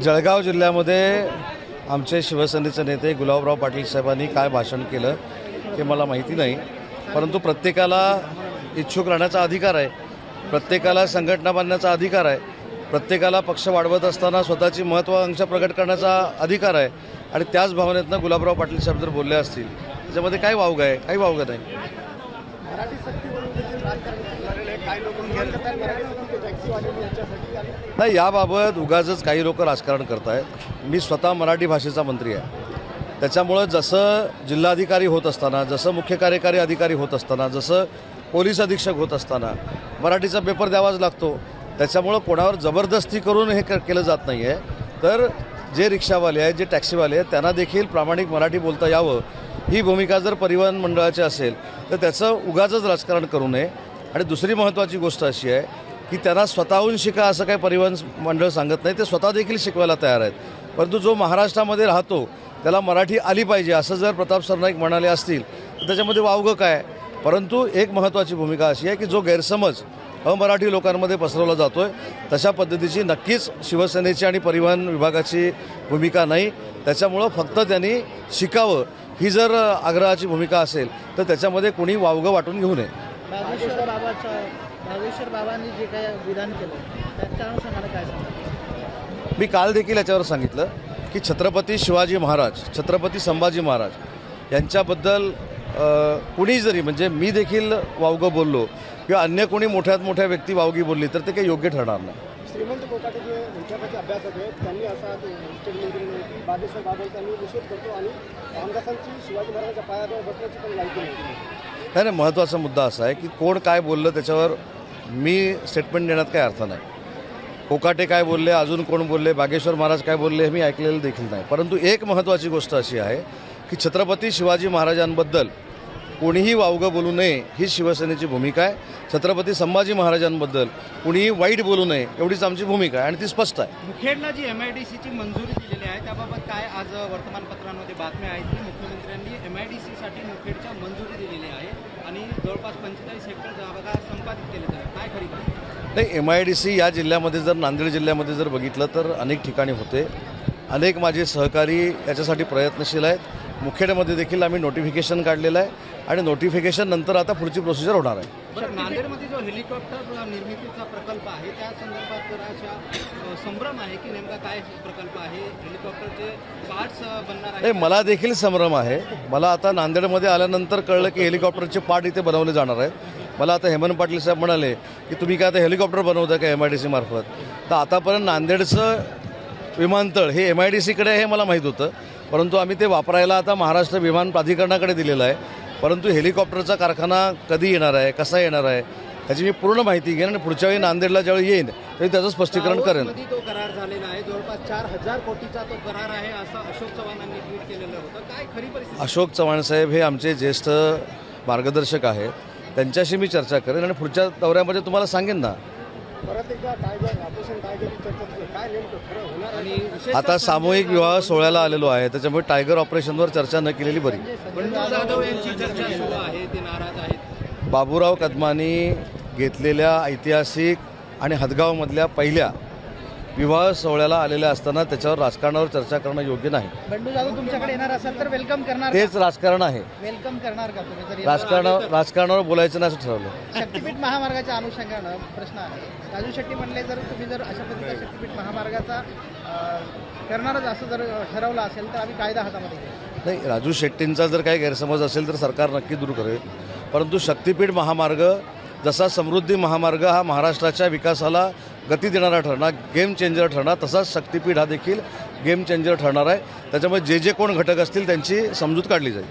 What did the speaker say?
जळगाव जिल्ह्यामध्ये आमचे शिवसेनेचे नेते गुलाबराव पाटील साहेबांनी काय भाषण केलं ते मला माहिती नाही, परंतु प्रत्येकाला इच्छुक राहण्याचा अधिकार आहे, प्रत्येकाला संघटना बांधण्याचा अधिकार आहे, प्रत्येकाला पक्ष वाढवत असताना स्वतःची महत्त्वाकांक्षा प्रकट करण्याचा अधिकार आहे आणि त्याच भावनेतनं गुलाबराव पाटील साहेब जर बोलले असतील त्याच्यामध्ये काय वावगं आहे? काही वावगं नाही. नाही, याबाबत उगाचच काही लोक राजकारण करत आहेत. मी स्वतः मराठी भाषेचा मंत्री आहे, त्याच्यामुळं जसं जिल्हाधिकारी होत असताना, जसं मुख्य कार्यकारी अधिकारी होत असताना, जसं पोलीस अधीक्षक होत असताना मराठीचा पेपर द्यावाच लागतो. त्याच्यामुळं कोणावर जबरदस्ती करून हे केलं जात नाही आहे. तर जे रिक्षावाले आहेत, जे टॅक्सीवाले आहेत, त्यांना देखील प्रामाणिक मराठी बोलता यावं ही भूमिका जर परिवहन मंडळाची असेल तर त्याचं उगाचच राजकारण करू नये. आणि दुसरी महत्त्वाची गोष्ट अशी आहे की त्यांना स्वतःहून शिका असं काही परिवहन मंडळ सांगत नाही, ते स्वतः देखील शिकवायला तयार आहेत. परंतु जो महाराष्ट्रामध्ये राहतो त्याला मराठी आली पाहिजे असं जर प्रताप सरनाईक म्हणाले असतील तर त्याच्यामध्ये वावगं काय? परंतु एक महत्त्वाची भूमिका अशी आहे की जो गैरसमज अमराठी लोकांमध्ये पसरवला जातो आहे तशा पद्धतीची नक्कीच शिवसेनेची आणि परिवहन विभागाची भूमिका नाही. त्याच्यामुळं फक्त त्यांनी शिकावं ही जर आग्रहाची भूमिका असेल तर त्याच्यामध्ये कोणी वावगं वाटून घेऊ नये. भावेश्वर बाबांनी जे काही विधान केलं त्याच्या अनुषंगाने काय सांगा? मी काल देखील याच्यावर सांगितलं की छत्रपती शिवाजी महाराज, छत्रपती संभाजी महाराज यांच्याबद्दल कुणी जरी, म्हणजे मी देखील वावगं बोललो किंवा अन्य कोणी मोठ्यात मोठ्या व्यक्ती वावगी बोलली तर ते काही योग्य ठरणार नाही. श्रीमंत कोकाटे जे विद्यार्थी अभ्यासक आहेत त्यांनी असा स्टेटमेंट बागेश्वर बाबांचा निषेध करतो आणि रामदासांची शिवाजी महाराजांच्या पायावर बसण्याची पण लायकी नाही. नाही, महत्त्वाचा मुद्दा असा आहे की कोण काय बोललं त्याच्यावर मी स्टेटमेंट देण्यात काही अर्थ नाही. कोकाटे काय बोलले, अजून कोण बोलले, बागेश्वर महाराज काय बोलले हे मी ऐकलेलं देखील नाही. परंतु एक महत्त्वाची गोष्ट अशी आहे की छत्रपती शिवाजी महाराजांबद्दल कोणीही वावगं बोलू नये ही शिवसेनेची भूमिका आहे. छत्रपती संभाजी महाराजांबद्दल कुणीही वाईट बोलू नये एवढीच आमची भूमिका आहे आणि ती स्पष्ट आहे. मुखेडला जी MIDCची मंजुरी दिलेली आहे त्याबाबत काय आज वर्तमानपत्रांमध्ये बातम्या आहेत की मुख्यमंत्र्यांनी MIDCसाठी मुखेडच्या मंजुरी दिलेली आहे आणि जवळपास 45 हेक्टर जागा संपादित केल्या जातात. काय खरी बात? नाही, MIDC या जिल्ह्यामध्ये जर नांदेड जिल्ह्यामध्ये जर बघितलं तर अनेक ठिकाणी होते. अनेक माझे सहकारी याच्यासाठी प्रयत्नशील आहेत. मुखेडमध्ये देखील आम्ही नोटिफिकेशन काढलेलं आहे आणि नोटिफिकेशन नंतर आता पुढची प्रोसिजर होणार आहे. बरं, नांदेडमध्ये जो हेलिकॉप्टर निर्मितीचा प्रकल्प आहे त्या संदर्भात जरा संभ्रम आहे की नेमका काय प्रकल्प आहे? हेलिकॉप्टरचे पार्ट्स बनणार आहे? नाही, मला देखील संभ्रम आहे. मला आता नांदेडमध्ये आल्यानंतर कळलं की हेलिकॉप्टरचे पार्ट इथे बनवले जाणार आहेत. मला आता हेमंत पाटील साहेब म्हणाले की तुम्ही काय आता हेलिकॉप्टर बनवता का MIDC मार्फत? तर आतापर्यंत नांदेडचं विमानतळ हे MIDCकडे हे मला माहीत होतं, परंतु आम्ही ते वापरायला आता महाराष्ट्र विमान प्राधिकरणाकडे दिलेलं आहे. परंतु हेलिकॉप्टरचा कारखाना कधी येणार आहे, कसा येणार आहे त्याची मी पूर्ण माहिती घेईन आणि पुढच्या वेळी नांदेडला ज्यावेळी येईन त्यावेळी त्याचं स्पष्टीकरण करेन. तो करार झालेला आहे, जवळपास 4000 कोटीचा तो करार आहे असं अशोक चव्हाणांनी ट्विट केलेलं होतं. काय खरी परिस्थिती? अशोक चव्हाण साहेब हे आमचे ज्येष्ठ मार्गदर्शक आहेत, त्यांच्याशी मी चर्चा करेन आणि पुढच्या दौऱ्यामध्ये तुम्हाला सांगेन ना. परत एकदा टायगर ऑपरेशन टायगरची चर्चा काय नेमकं खरं होणार आणि आता सामूहिक विवाह सोहळ्याला आलेलो आहे, त्याच्यामुळे टायगर ऑपरेशनवर चर्चा न केलेली बरी. बंडू जाधव यांची चर्चा सुरू आहे, ते नाराज आहेत. बाबूराव कदमांनी घेतलेल्या ऐतिहासिक आणि हदगावमधल्या पहिल्या विवाह सोहळ्याला आलेल्या असताना त्याच्यावर राजकारणावर चर्चा करणं योग्य नाही. बंडू जाधव तुमच्याकडे येणार असेल तर वेलकम करणार? तेच राजकारण आहे. वेलकम करणार का तुम्ही? जरी राजकारणावर बोलायचं नाही असं ठरवलं. शक्तीपीठ महामार्गाच्या अनुषंगानं प्रश्न आहे. राजू शेट्टी म्हणले जर तुम्ही जर अशा पद्धतीचा शक्तीपीठ महामार्गाचा करणारच असं जर ठरवलं असेल तर आम्ही कायदा हातामध्ये घेऊ. नाही, राजू शेट्टींचा जर काही गैरसमज असेल तर सरकार नक्की दूर करेल. परंतु शक्तीपीठ महामार्ग जसा समृद्धी महामार्ग हा महाराष्ट्राच्या विकासाला गती देणारा ठरणार, गेम चेंजर ठरणार, तसाच शक्तीपीठ हा देखील गेम चेंजर ठरणार आहे. त्याच्यामुळे जे जे कोण घटक असतील त्यांची समजूत काढली जाईल.